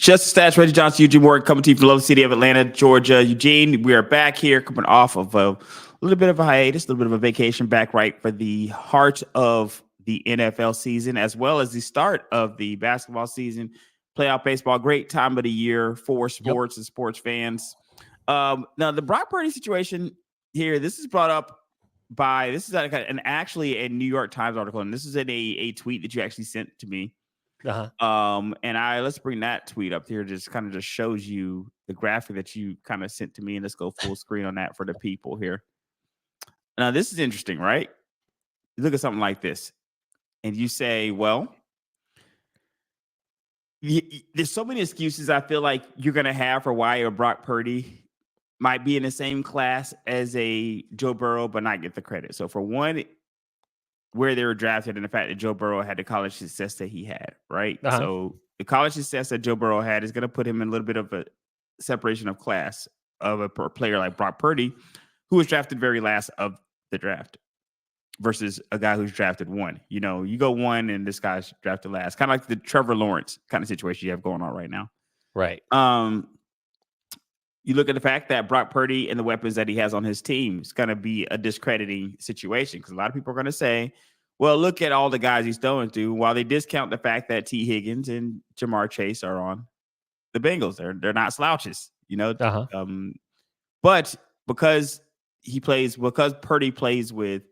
Just Stats, Reggie Johnson, Eugene Morgan, coming to you from the lovely city of Atlanta, Georgia. Eugene, we are back here, coming off of a little bit of a hiatus, a little bit of a vacation, back right for the heart of the NFL season, as well as the start of the basketball season, playoff baseball. Great time of the year for sports and sports fans. Now, the Brock Purdy situation here, this is brought up by, this is like actually a New York Times article, and this is in a tweet that you actually sent to me. And let's bring that tweet up here. Just kind of just shows you the graphic that you kind of sent to me, and let's go full screen on that for the people here. Now, this is interesting, right? You look at something like this, and you say, well, there's so many excuses I feel like you're going to have for why a Brock Purdy might be in the same class as a Joe Burrow, but not get the credit. So for one, where they were drafted and the fact that Joe Burrow had the college success that he had, right? So the college success that Joe Burrow had is going to put him in a little bit of a separation of class of a player like Brock Purdy, who was drafted very last of the draft versus a guy who's drafted one. You know, you go one and this guy's drafted last. Kind of like the Trevor Lawrence kind of situation you have going on right now. Right. You look at the fact that Brock Purdy and the weapons that he has on his team is going to be a discrediting situation because a lot of people are going to say, well, look at all the guys he's throwing to, while they discount the fact that T. Higgins and Jamar Chase are on the Bengals. They're not slouches, you know. But because Purdy plays with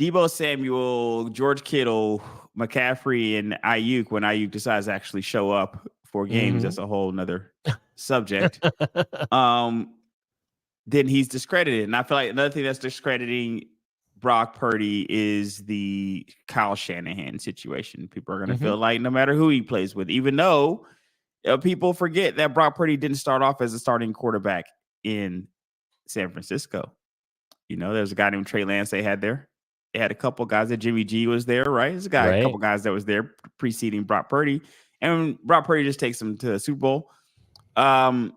Deebo Samuel, George Kittle, McCaffrey, and Ayuk, when Ayuk decides to actually show up for games, that's a whole nother subject. Then he's discredited. And I feel like another thing that's discrediting Brock Purdy is the Kyle Shanahan situation. People are going to feel like no matter who he plays with, even though people forget that Brock Purdy didn't start off as a starting quarterback in San Francisco. You know, there's a guy named Trey Lance they had there. They had a couple guys that Jimmy G was there, right? There's a couple guys that was there preceding Brock Purdy. And Brock Purdy just takes them to the Super Bowl. I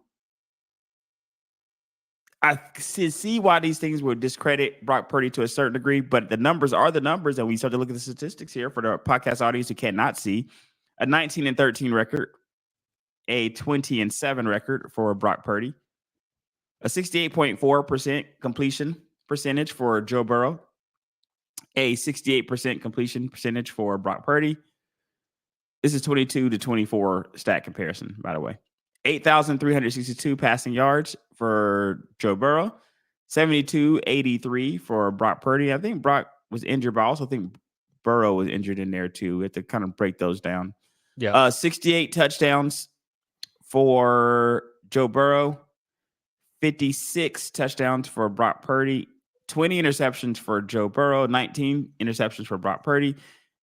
see why these things would discredit Brock Purdy to a certain degree, but the numbers are the numbers. And we start to look at the statistics here for the podcast audience who cannot see. A 19-13 record, a 20-7 record for Brock Purdy, a 68.4% completion percentage for Joe Burrow, a 68% completion percentage for Brock Purdy. This is 22-24 stat comparison, by the way. 8,362 passing yards for Joe Burrow, 72-83 for Brock Purdy. I think Brock was injured, but I also think Burrow was injured in there too. We have to kind of break those down. 68 touchdowns for Joe Burrow, 56 touchdowns for Brock Purdy, 20 interceptions for Joe Burrow, 19 interceptions for Brock Purdy.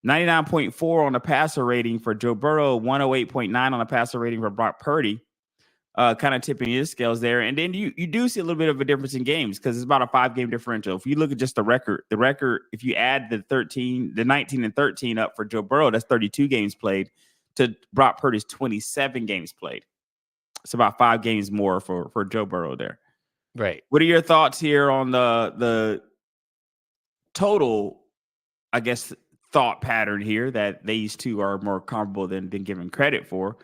99.4 on the passer rating for Joe Burrow, 108.9 on the passer rating for Brock Purdy. Kind of tipping his scales there. And then you do see a little bit of a difference in games because it's about a 5-game differential. If you look at just the record, if you add the 19 and 13 up for Joe Burrow, that's 32 games played to Brock Purdy's 27 games played. It's about 5 games more for Joe Burrow there. Right. What are your thoughts here on the total, I guess, thought pattern here that these two are more comparable than given credit for,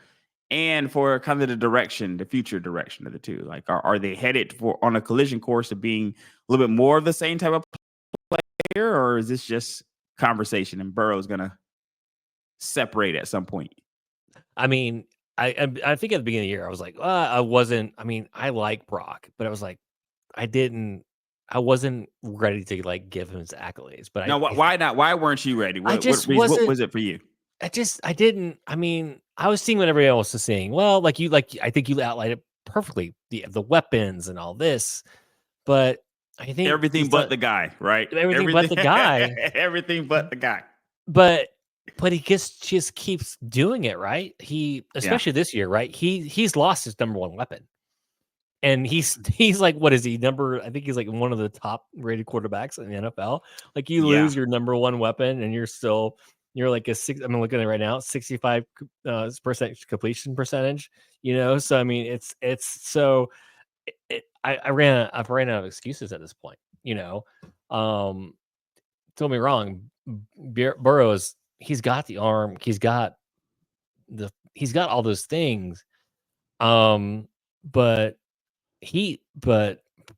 and for kind of the future direction of the two? Like, are they headed on a collision course of being a little bit more of the same type of player, or is this just conversation and Burrow's going to separate at some point? I mean, I think at the beginning of the year, I was like, I like Brock, but I was like, I wasn't ready to like give him his accolades. But why not? Why weren't you ready? What was it for you? I didn't. I mean, I was seeing what everybody else was seeing. Well, I think you outlined it perfectly. The weapons and all this, but I think everything but the guy, right? Everything but the guy. Everything but the guy. But he just keeps doing it, right? Especially this year, right? He's lost his number one weapon. And he's like, what is he? I think he's like one of the top rated quarterbacks in the NFL. Like, you lose your number one weapon and you're like I'm looking at it right now, 65% completion percentage, you know? So, I mean, I've ran out of excuses at this point, you know? Don't me wrong. Burrow he's got the arm. He's got the he's got all those things. But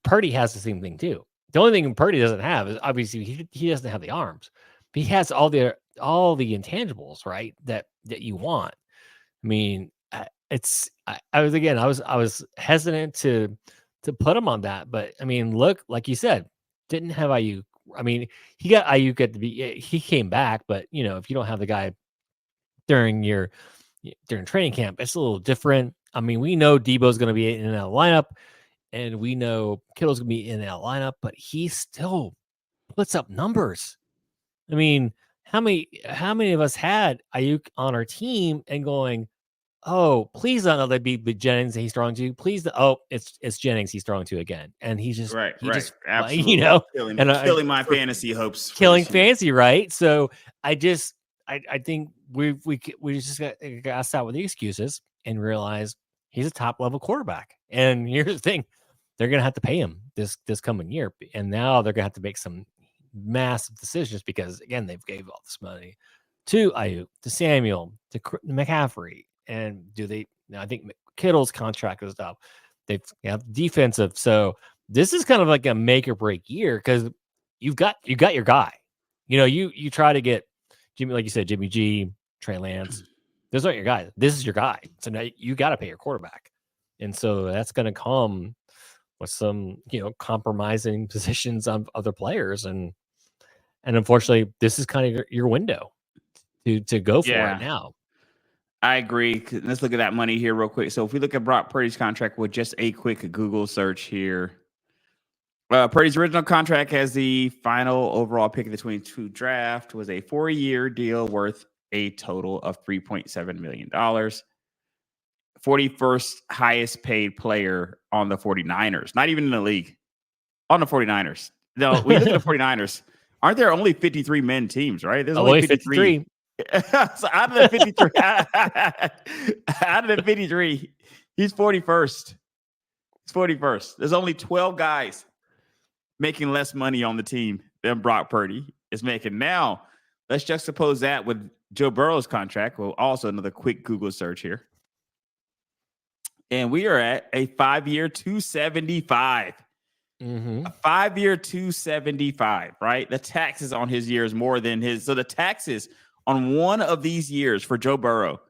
Purdy has the same thing too. The only thing Purdy doesn't have is obviously he doesn't have the arms, but he has all the intangibles, right? That you want. I mean, I was hesitant to put him on that, but I mean, look, like you said, didn't have Ayuk. I mean, he got Ayuk he came back, but if you don't have the guy during training camp, it's a little different. I mean, we know Debo's going to be in a lineup, and we know Kittle's going to be in that lineup, but he still puts up numbers. I mean, how many of us had Ayuk on our team and going, oh, please don't know that be Jennings he's throwing to. Please, it's Jennings he's throwing to again, and he just absolutely killing my fantasy hopes, killing fantasy, right? So I think we just got to stop with the excuses and realize he's a top level quarterback. And here's the thing: they're going to have to pay him this coming year, and now they're going to have to make some massive decisions because again they've gave all this money to Ayuk, to Samuel, to McCaffrey, and I think Kittle's contract is up. They have defensive, so this is kind of like a make or break year because you got your guy. You try to get Jimmy, like you said, Jimmy G, Trey Lance. Those aren't your guys. This is your guy. So now you got to pay your quarterback, and so that's going to come with some compromising positions on other players, and unfortunately, this is kind of your window to go for it now. I agree. Let's look at that money here real quick. So if we look at Brock Purdy's contract with just a quick Google search here, Purdy's original contract as the final overall pick of the 22 draft was a 4-year deal worth a total of $3.7 million. 41st highest paid player on the 49ers, not even in the league, on the 49ers. No, we look at the 49ers. Aren't there only 53 men teams, right? There's only 53. So out of the 53, he's 41st. He's 41st. There's only 12 guys making less money on the team than Brock Purdy is making. Now, let's juxtapose that with Joe Burrow's contract. Well, also another quick Google search here. And we are at a 5-year $275. Mm-hmm. A 5-year $275, right? The taxes on his year is more than his. So the taxes on one of these years for Joe Burrow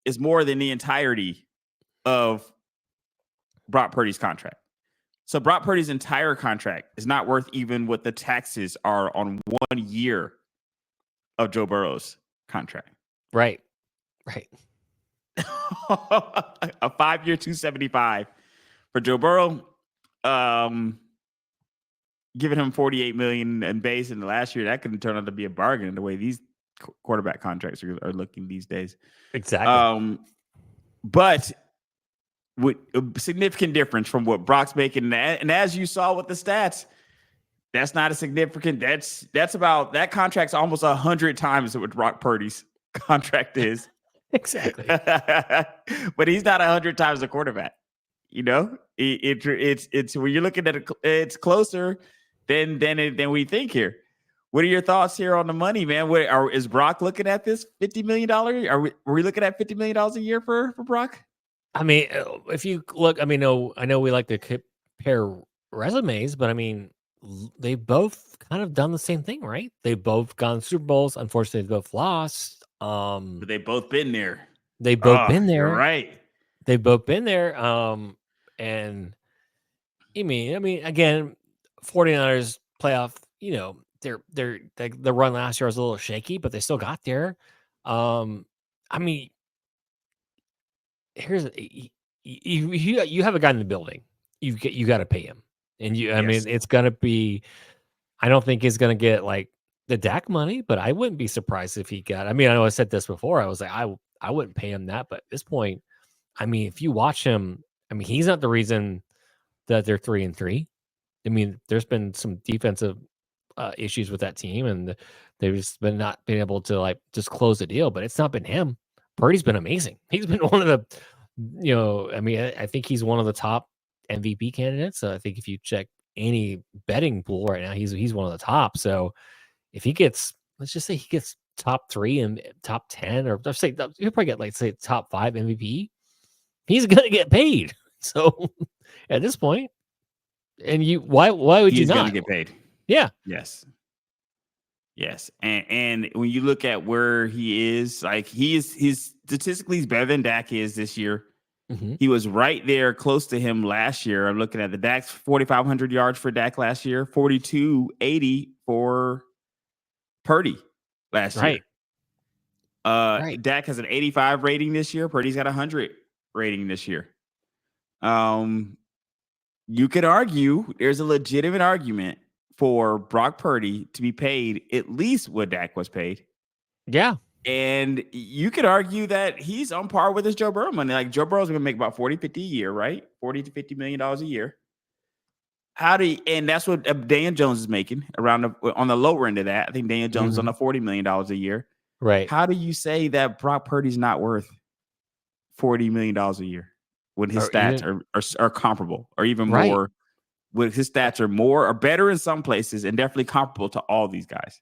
is more than the entirety of Brock Purdy's contract. So Brock Purdy's entire contract is not worth even what the taxes are on 1 year of Joe Burrow's contract. Right. A 5-year $275 for Joe Burrow. Giving him $48 million in base in the last year, that could turn out to be a bargain the way these quarterback contracts are looking these days. Exactly. But with a significant difference from what Brock's making, and as you saw with the stats, that's not a significant. That's about that contract's almost 100 times what Brock Purdy's contract is. Exactly. But he's not 100 times a quarterback. It's when you're looking at it, it's closer than we think here. What are your thoughts here on the money, man? Is Brock looking at this $50 million? Are we looking at $50 million a year for Brock? I mean, if you look, I know we like to compare resumes, but I mean, they both kind of done the same thing, right? They both gone Super Bowls. Unfortunately, they both lost. But they both been there. They've both been there. You're right. They've both been there. And I mean, again, 49ers playoff, the run last year was a little shaky, but they still got there. I mean, here's you have a guy in the building. You got to pay him, and I mean, it's gonna be. I don't think he's gonna get like the Dak money, but I wouldn't be surprised if he got. I mean, I know I said this before. I was like, I wouldn't pay him that, but at this point, I mean, if you watch him, I mean, he's not the reason that they're 3-3. I mean, there's been some defensive issues with that team, and they've just been not being able to like just close the deal. But it's not been him. Purdy's been amazing. He's been one of the, I mean, I think he's one of the top MVP candidates. I think if you check any betting pool right now, he's one of the top. So if he gets, let's just say he gets top 3 and top 10, or let's say he'll probably get say top 5 MVP. He's gonna get paid. So at this point, and why would you not? He's gonna get paid. Yeah. Yes. And when you look at where he is, like he's statistically he's better than Dak is this year. Mm-hmm. He was right there close to him last year. I'm looking at the Dak's 4,500 yards for Dak last year, 4,280 for Purdy last year. Dak has an 85 rating this year. Purdy's got a 100 rating this year. You could argue there's a legitimate argument for Brock Purdy to be paid at least what Dak was paid. Yeah. And you could argue that he's on par with his Joe Burrow money. Like Joe Burrow's going to make about 40, 50 a year, right? $40 to $50 million a year. And that's what Daniel Jones is making on the lower end of that. I think Daniel Jones is on the $40 million a year. Right. How do you say that Brock Purdy's not worth $40 million a year when his stats are comparable or even more? When his stats are more or better in some places and definitely comparable to all these guys.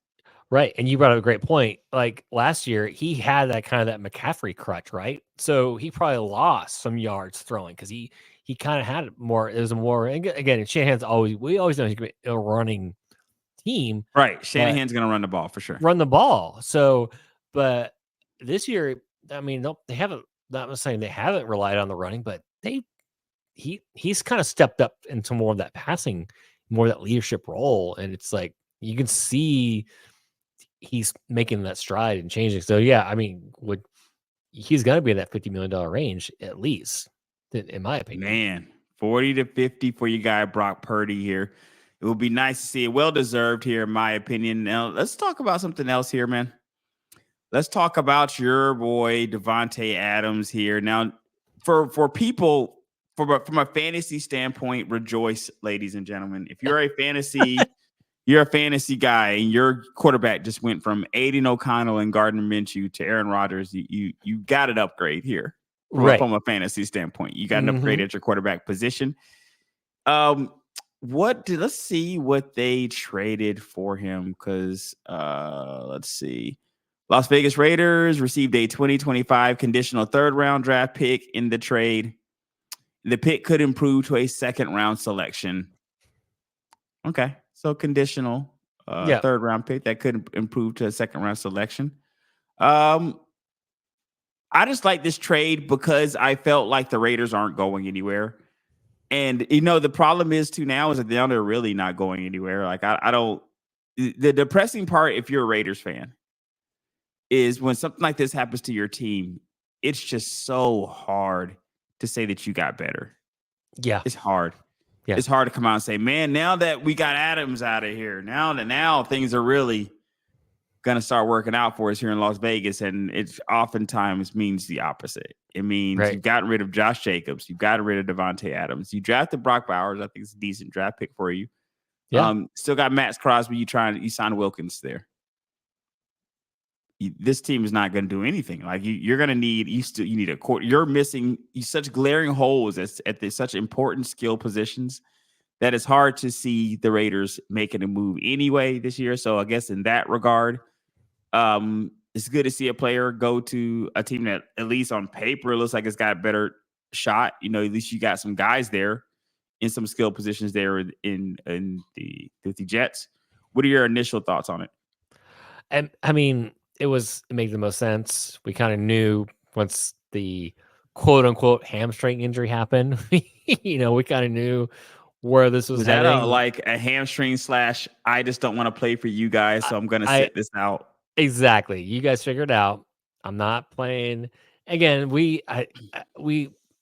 Right. And you brought up a great point. Like last year, he had that McCaffrey crutch, right? So he probably lost some yards throwing because he kind of had more. It was more, again, Shanahan's we always know he's going to be a running team. Right. Shanahan's going to run the ball for sure. Run the ball. So, but this year, I mean, they haven't, not saying they haven't relied on the running, but he's kind of stepped up into more of that passing, more of that leadership role. And it's like, you can see he's making that stride and changing. So yeah, I mean, he's got to be in that $50 million range at least, in my opinion. Man, 40 to 50 for your guy Brock Purdy here. It would be nice to see it. Well deserved here, in my opinion. Now let's talk about something else here, man. Let's talk about your boy Devante Adams here. Now, for people from a fantasy standpoint, rejoice, ladies and gentlemen. If you're a fantasy guy and your quarterback just went from Aiden O'Connell and Gardner Minshew to Aaron Rodgers, you got an upgrade here from a fantasy standpoint. You got an upgrade at your quarterback position. Let's see what they traded for him, because let's see. Las Vegas Raiders received a 2025 conditional third-round draft pick in the trade. The pick could improve to a second-round selection. Okay, so conditional third-round pick that could improve to a second-round selection. I just like this trade because I felt like the Raiders aren't going anywhere. And, the problem is, too, now is that they're really not going anywhere. Like, I don't – the depressing part, if you're a Raiders fan, is when something like this happens to your team, it's just so hard to say that you got better. Yeah. It's hard. Yeah. It's hard to come out and say, man, now that we got Adams out of here, now things are really going to start working out for us here in Las Vegas. And it oftentimes means the opposite. It means you've gotten rid of Josh Jacobs. You've gotten rid of Devante Adams. You drafted Brock Bowers. I think it's a decent draft pick for you. Yeah. Still got Max Crosby. You signed Wilkins there. This team is not going to do anything. Like you're going to need, you need a court. You're missing such glaring holes at such important skill positions that it's hard to see the Raiders making a move anyway this year. So I guess in that regard, it's good to see a player go to a team that at least on paper looks like it's got a better shot. At least you got some guys there in some skill positions there in the Jets. What are your initial thoughts on it? And I mean, it made the most sense. We kind of knew once the quote unquote hamstring injury happened, we kind of knew where this was heading. That like a hamstring / I just don't want to play for you guys, so I'm going to sit this out. Exactly. You guys figured out I'm not playing. Again, we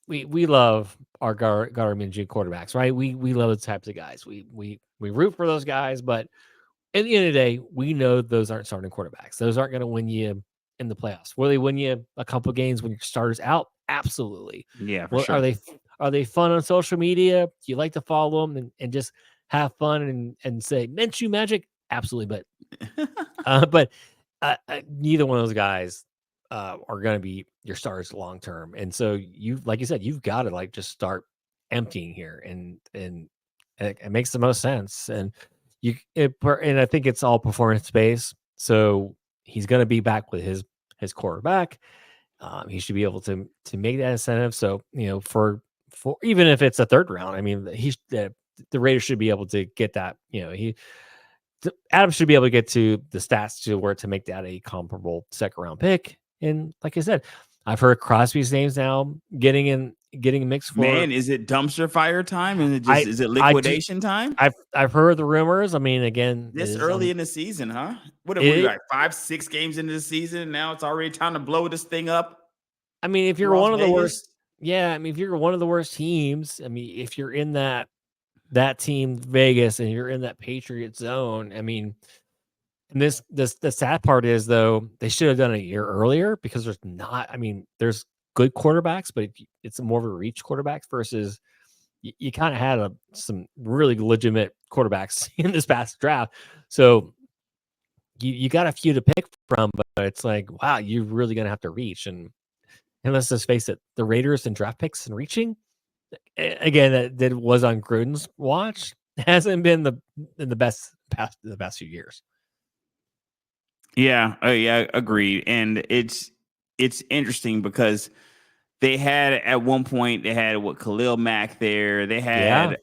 love our Gardner Minshew quarterbacks, right? We love those types of guys. We root for those guys, but at the end of the day, we know those aren't starting quarterbacks. Those aren't going to win you in the playoffs. Will they win you a couple of games when your starter's out? Absolutely. Yeah, for sure. Are they fun on social media? Do you like to follow them and just have fun and say Minshew magic? Absolutely. But neither one of those guys are going to be your stars long term. And so like you said, you've got to just start emptying here, and it makes the most sense. And I think it's all performance based. So he's going to be back with his quarterback. He should be able to make that incentive. So for even if it's a third round, I mean the Raiders should be able to get that. Adams should be able to get to the stats to make that a comparable second round pick. And like I said, I've heard Crosby's names now getting mixed for. Man, is it dumpster fire time? Is it liquidation time? I've heard the rumors. I mean, again, this early in the season, huh? What are we like 5-6 games into the season? Now it's already time to blow this thing up. I mean, if you're one of the worst, if you're one of the worst teams, I mean, if you're in that team Vegas and you're in that Patriot zone, I mean, and the sad part is though they should have done it a year earlier because there's good quarterbacks, but it's more of a reach quarterbacks versus you kind of had some really legitimate quarterbacks in this past draft, so you got a few to pick from, but it's like, wow, you're really gonna have to reach. And let's just face it, the Raiders and draft picks and reaching, again, that was on Gruden's watch, hasn't been the best few years. Yeah, agreed. And it's interesting because they had at one point Khalil Mack there. They had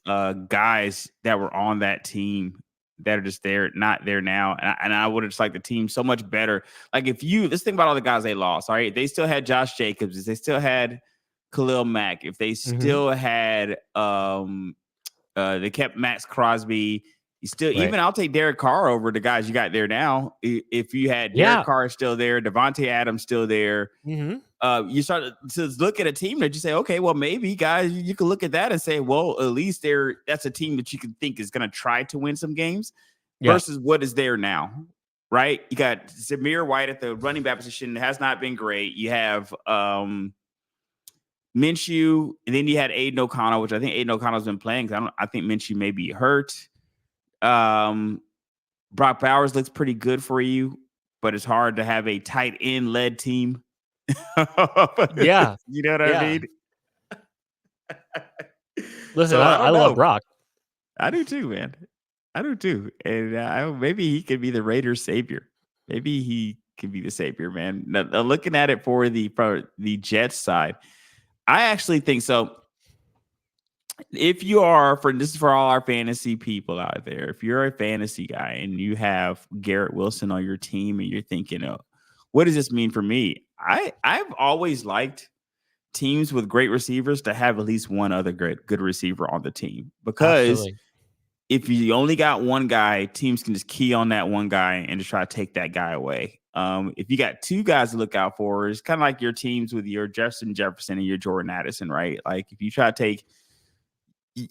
guys that were on that team that are just not there now. And I would have just liked the team so much better. Like let's think about all the guys they lost. All right, they still had Josh Jacobs. They still had Khalil Mack. If they still had they kept Max Crosby. Even I'll take Derek Carr over the guys you got there now. If you had Derek Carr still there, Devante Adams still there, you start to look at a team that you say, okay, well, maybe guys, you can look at that and say, well, at least that's a team that you can think is going to try to win some games versus what is there now, right? You got Zamir White at the running back position. Has not been great. You have Minshew, and then you had Aiden O'Connell, which I think Aiden O'Connell's been playing because I think Minshew may be hurt. Brock Bowers looks pretty good for you, but it's hard to have a tight end led team. Yeah, you know what I mean. Listen, so I love Brock. I do too, man. I do too, and maybe he could be the Raiders' savior. Maybe he could be the savior, man. Now, looking at it for the Jets side, I actually think so. If you are this is for all our fantasy people out there, if you're a fantasy guy and you have Garrett Wilson on your team and you're thinking, oh, what does this mean for me? I've always liked teams with great receivers to have at least one other good receiver on the team, because if you only got one guy, teams can just key on that one guy and just try to take that guy away. If you got two guys to look out for, it's kind of like your teams with your Justin Jefferson and your Jordan Addison, right? Like if you try to take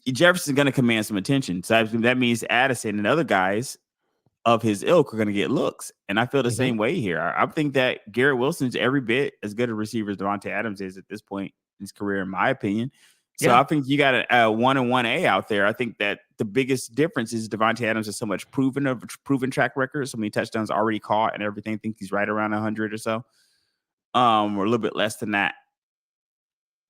Jefferson's going to command some attention. So that means Addison and other guys of his ilk are going to get looks. And I feel the same way here. I think that Garrett Wilson's every bit as good a receiver as Devante Adams is at this point in his career, in my opinion. So I think you got a 1-1A out there. I think that the biggest difference is Devante Adams has so much proven track record, so many touchdowns already caught and everything. I think he's right around 100 or so, or a little bit less than that.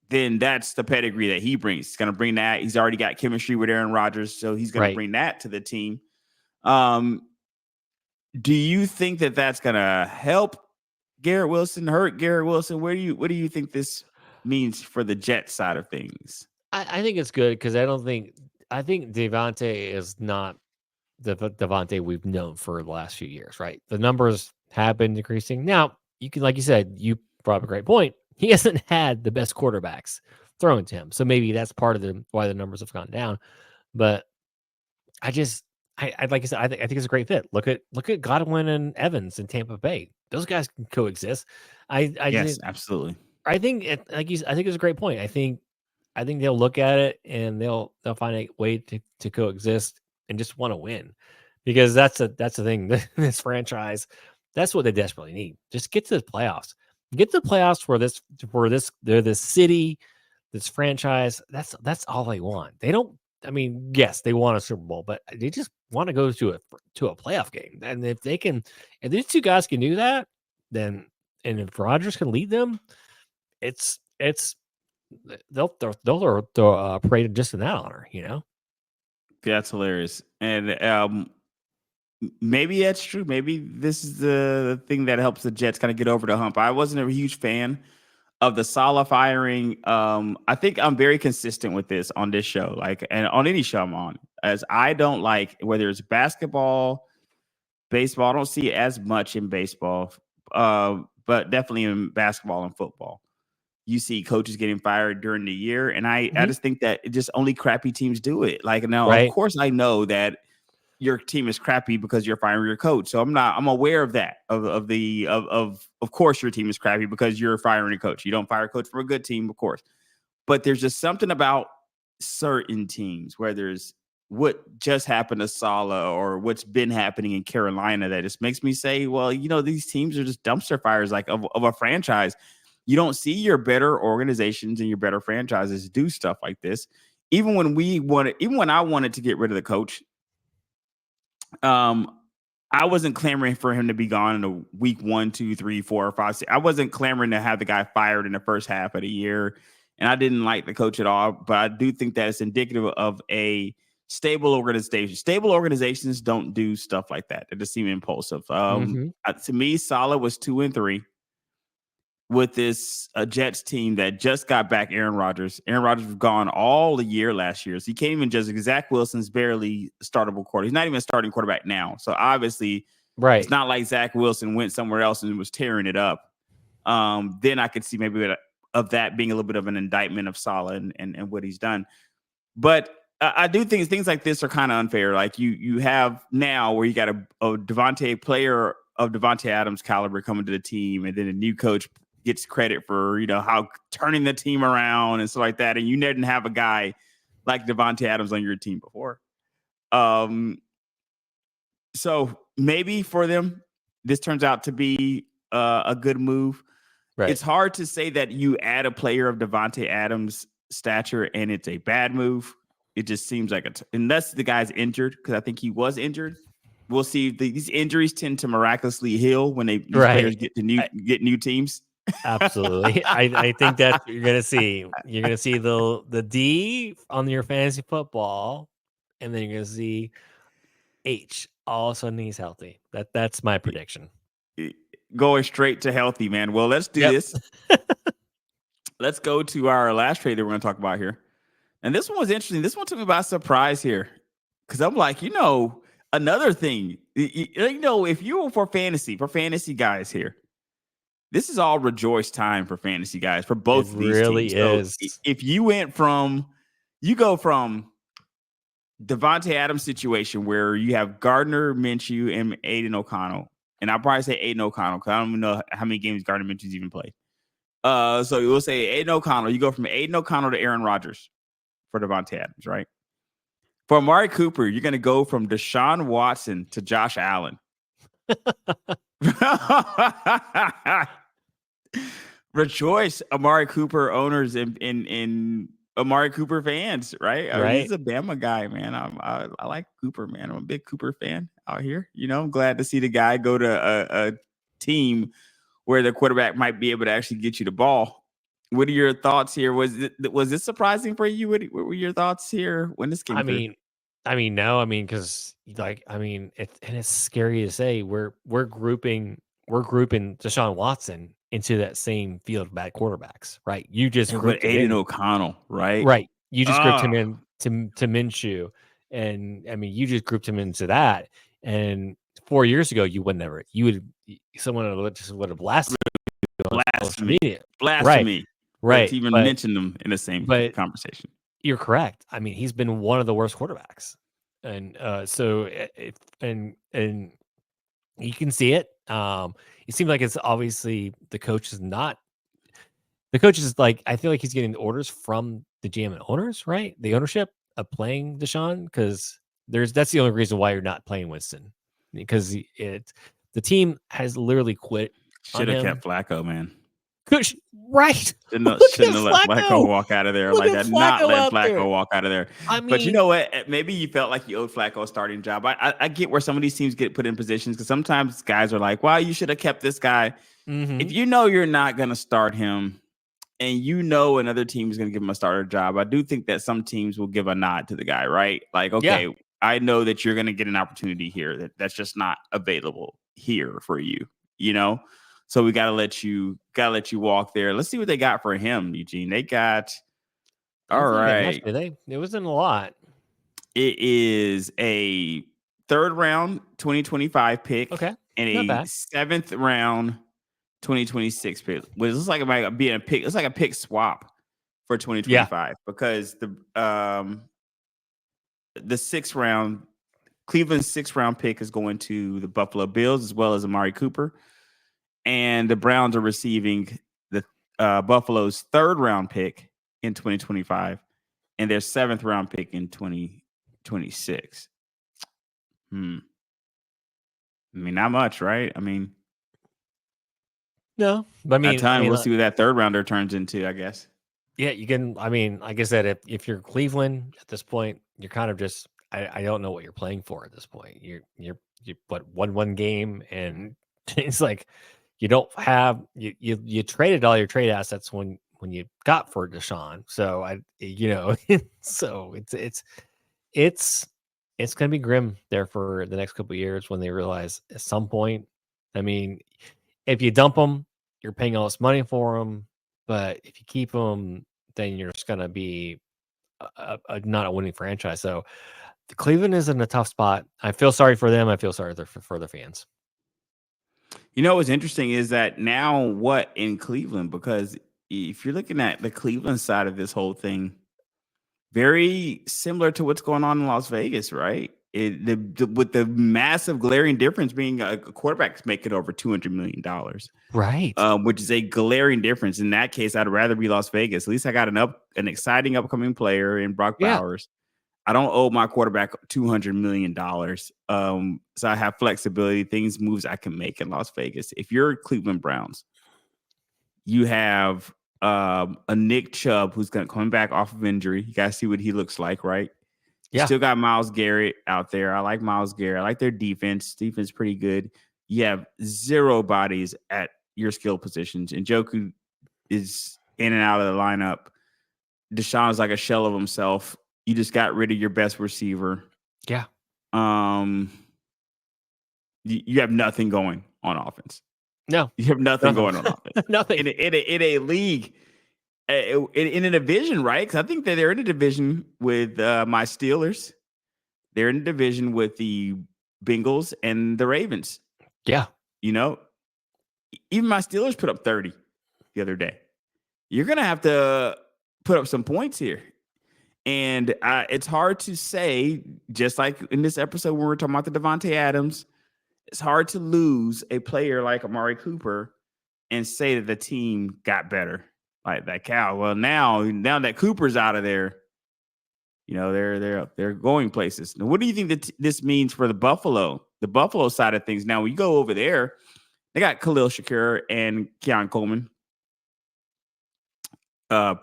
Then that's the pedigree that he brings. He's going to bring that. He's already got chemistry with Aaron Rodgers, so he's going to bring that to the team. Do you think that that's going to help Garrett Wilson, hurt Garrett Wilson? What do you think this means for the Jets side of things? I think it's good because I think Devante is not the Devante we've known for the last few years, right? The numbers have been decreasing. Now, you can, like you said, you brought up a great point. He hasn't had the best quarterbacks throwing to him, so maybe that's part of why the numbers have gone down. But I like I said, I think it's a great fit. Look at Godwin and Evans in Tampa Bay; those guys can coexist. Yes, absolutely. I think I think it's a great point. I think they'll look at it and they'll find a way to coexist and just want to win, because that's the thing. This franchise, that's what they desperately need. Just get to the playoffs. Get to the playoffs they're this city, this franchise. That's all they want. They don't. I mean, yes, they want a Super Bowl, but they just want to go to a playoff game. And if these two guys can do that, then, and if Rodgers can lead them, they'll parade just in that honor, you know. That's hilarious. And maybe that's true. Maybe this is the thing that helps the Jets kind of get over the hump. I wasn't a huge fan of the Saleh firing. I think I'm very consistent with this on this show, like, and on any show I'm on, as I don't like, whether it's basketball, baseball. I don't see it as much in baseball, but definitely in basketball and football. You see coaches getting fired during the year, and I just think that just only crappy teams do it. Like, now, of course, I know that your team is crappy because you're firing your coach. So I'm aware of that. Of course your team is crappy because you're firing a coach. You don't fire a coach for a good team, of course. But there's just something about certain teams, where there's what just happened to Saleh or what's been happening in Carolina, that just makes me say, well, these teams are just dumpster fires, like of a franchise. You don't see your better organizations and your better franchises do stuff like this. Even when I wanted to get rid of the coach, I wasn't clamoring for him to be gone in a week 1, 2, 3, 4, or 5, 6. I wasn't clamoring to have the guy fired in the first half of the year, and I didn't like the coach at all. But I do think that it's indicative of a stable organization. Stable organizations don't do stuff like that. They just seem impulsive. To me, Saleh was 2-3 with this Jets team that just got back Aaron Rodgers. Aaron Rodgers was gone all the year last year, so he can't even just. Zach Wilson's barely startable quarterback. He's not even a starting quarterback now. So obviously, it's not like Zach Wilson went somewhere else and was tearing it up. Then I could see maybe of that being a little bit of an indictment of Saleh and what he's done. But I do think things like this are kind of unfair. Like you have now where you got a player of Devante Adams caliber coming to the team, and then a new coach gets credit for, how turning the team around and stuff like that. And you didn't have a guy like Devante Adams on your team before. So maybe for them, this turns out to be a good move. Right. It's hard to say that you add a player of Devante Adams' stature and it's a bad move. It just seems like unless the guy's injured, because I think he was injured. We'll see. These injuries tend to miraculously heal when these players get new teams. Absolutely. I think that's what you're gonna see. You're gonna see the D on your fantasy football, and then you're gonna see H all of a sudden he's healthy. That's my prediction. Going straight to healthy, man. Well, let's do this. Let's go to our last trade that we're gonna talk about here. And this one was interesting. This one took me by surprise here, because I'm like, another thing. If you were for fantasy guys here, this is all rejoice time for fantasy guys, for both of these really teams. So if you go from Devante Adams situation where you have Gardner Minshew and Aiden O'Connell, and I'll probably say Aiden O'Connell because I don't even know how many games Gardner Minshew's even played. So we'll say Aiden O'Connell. You go from Aiden O'Connell to Aaron Rodgers for Devante Adams, right? For Amari Cooper, you're going to go from Deshaun Watson to Josh Allen. Rejoice, Amari Cooper owners and Amari Cooper fans, right? I mean, he's a Bama guy, man. I like Cooper, man. I'm a big Cooper fan out here. I'm glad to see the guy go to a team where the quarterback might be able to actually get you the ball. What are your thoughts here? Was this surprising for you? What were your thoughts here when this came through? No, because it's scary to say we're grouping Deshaun Watson into that same field of bad quarterbacks, right? You just grouped Aiden O'Connell, right? Right. You just grouped him in to Minshew, and you just grouped him into that. And 4 years ago, someone would have blasted blasphemy, right? To even mention them in the same conversation. You're correct. He's been one of the worst quarterbacks, and and you can see it. It seems like it's obviously the coach is not. The coach is like, I feel like he's getting orders from the GM and owners, right? The ownership of playing Deshaun, because that's the only reason why you're not playing Winston, because the team has literally quit. Should have kept Flacco, man. Right. Shouldn't have let Flacco walk out of there like that. Not let Flacco walk out of there. But you know what? Maybe you felt like you owed Flacco a starting job. I get where some of these teams get put in positions, because sometimes guys are like, well, you should have kept this guy. If you know you're not going to start him, and another team is going to give him a starter job, I do think that some teams will give a nod to the guy, right? Like, okay, I know that you're going to get an opportunity here that's just not available here for you, you know? So we got to let you walk there. Let's see what they got for him, Eugene. They got, all right. It wasn't a lot. It is a 3rd round 2025 pick. Okay. And a 7th round 2026 pick. Which looks like it might be a pick. It's like a pick swap for 2025 because the 6th round, Cleveland's 6th round pick is going to the Buffalo Bills as well as Amari Cooper. And the Browns are receiving the Buffalo's 3rd round pick in 2025 and their 7th round pick in 2026. I mean, not much, right? I mean, no, but we'll see what that 3rd rounder turns into, I guess. Yeah, you can. I mean, like I said, if you're Cleveland at this point, you're kind of just. I don't know what you're playing for at this point. You put one game, and it's like you don't have you traded all your trade assets when you got for Deshaun. So so it's gonna be grim there for the next couple of years when they realize at some point. I mean, if you dump them, you're paying all this money for them. But if you keep them, then you're just going to be not a winning franchise. So Cleveland is in a tough spot. I feel sorry for them. I feel sorry for the fans. You know what's interesting is that now what in Cleveland? Because if you're looking at the Cleveland side of this whole thing, very similar to what's going on in Las Vegas, right? With the massive glaring difference being a quarterback's making over $200 million. Right. Which is a glaring difference. In that case, I'd rather be Las Vegas. At least I got an exciting upcoming player in Brock Bowers. I don't owe my quarterback $200 million. So I have flexibility, moves I can make in Las Vegas. If you're Cleveland Browns, you have a Nick Chubb who's coming back off of injury. You guys see what he looks like, right? You still got Myles Garrett out there. I like Myles Garrett. I like their defense. Defense pretty good. You have 0 bodies at your skill positions. And Njoku is in and out of the lineup. Deshaun is like a shell of himself. You just got rid of your best receiver. Yeah. You have nothing going on offense. No. You have nothing going on offense. Nothing. In a league, in a division, right? Because I think that they're in a division with my Steelers. They're in a division with the Bengals and the Ravens. Yeah. You know, even my Steelers put up 30 the other day. You're going to have to put up some points here. And it's hard to say, just like in this episode when we're talking about the Devante Adams, it's hard to lose a player like Amari Cooper and say that the team got better like that. Well, now that Cooper's out of there, you know, they're going places. Now, what do you think that this means for the Buffalo side of things? Now, when you go over there, they got Khalil Shakir and Keon Coleman. I'm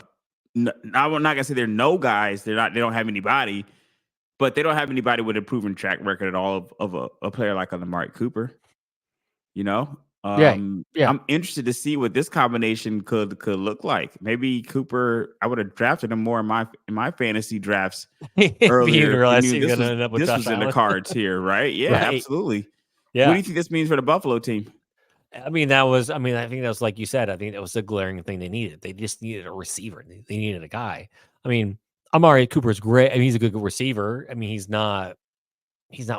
not gonna say they're no guys. They don't have anybody, but they don't have anybody with a proven track record at all of a player like Amari Cooper. You know, I'm interested to see what this combination could look like. Maybe Cooper, I would have drafted him more in my fantasy drafts earlier. This was in the cards here, right? Yeah, right. Absolutely. Yeah. What do you think this means for the Buffalo team? I think that was like you said. I think that was the glaring thing they needed. They just needed a receiver. They needed a guy. I mean, Amari Cooper's great. I mean, he's a good receiver. I mean, he's not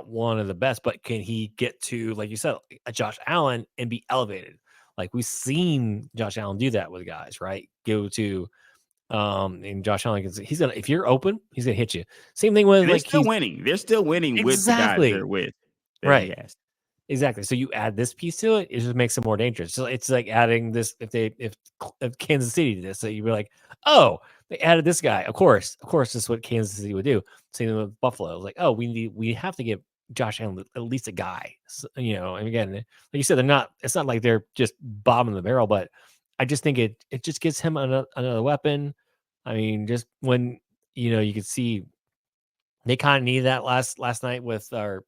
one of the best, but can he get to, like you said, a Josh Allen and be elevated? Like we've seen Josh Allen do that with guys, right? Go to, and Josh Allen if you're open, he's gonna hit you. Same thing with they're still winning. They're still winning with the guys they're with. Right. Exactly. So you add this piece to it, it just makes it more dangerous. So it's like adding this. If Kansas City did this, so you'd be like, oh, they added this guy. Of course, this is what Kansas City would do. Same with Buffalo. Like, oh, we have to give Josh Allen at least a guy. So, you know, and again, like you said, it's not like they're just bottom of the barrel, but I just think it just gives him another weapon. I mean, just when you could see they kind of needed that last night with our.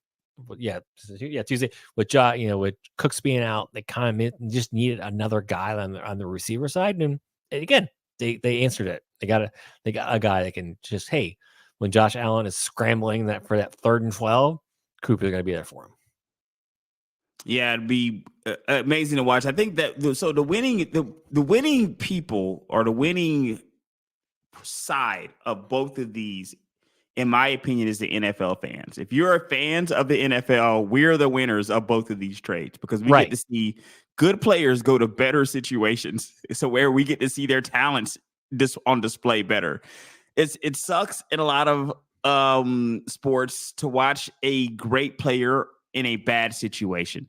Tuesday with with Cooks being out, they kind of just needed another guy on the receiver side, and again, they answered it. They got a guy that can just, hey, when Josh Allen is scrambling for that 3rd and 12, Cooper's going to be there for him. Yeah, it'd be amazing to watch. I think that the winning people or the winning side of both of these, in my opinion, is the NFL fans. If you're fans of the NFL, we're the winners of both of these trades because we get to see good players go to better situations. So where we get to see their talents on display better. It sucks in a lot of sports to watch a great player in a bad situation.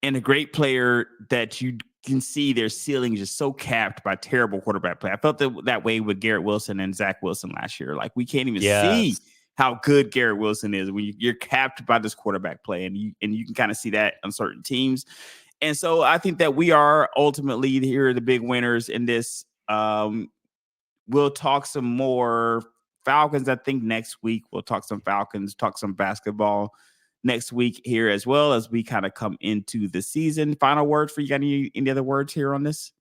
And a great player that you can see their ceiling is just so capped by terrible quarterback play. I felt that way with Garrett Wilson and Zach Wilson last year. Like, we can't even see how good Garrett Wilson is when you're capped by this quarterback play. And you can kind of see that on certain teams. And so I think that we are ultimately here the big winners in this. We'll talk some more Falcons, I think, next week. We'll talk some Falcons, talk some basketball next week here as well as we kind of come into the season. Final words for you. Got any other words here on this?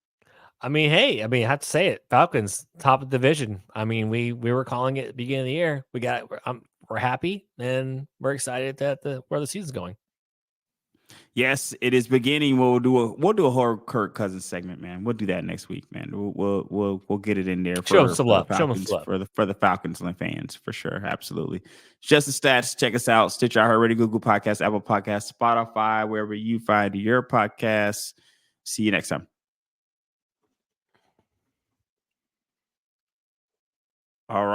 I mean, hey, I have to say it. Falcons, top of the division. I mean, we were calling it at the beginning of the year. We're happy and we're excited that where the season's going. Yes, it is beginning. We'll do a whole Kirk Cousins segment, man. We'll do that next week, man. We'll get it in there for, show them some love. For the Falcons and the fans, for sure. Absolutely. Just the stats. Check us out. Stitcher, iHeartRadio, Google Podcasts, Apple Podcasts, Spotify, wherever you find your podcasts. See you next time.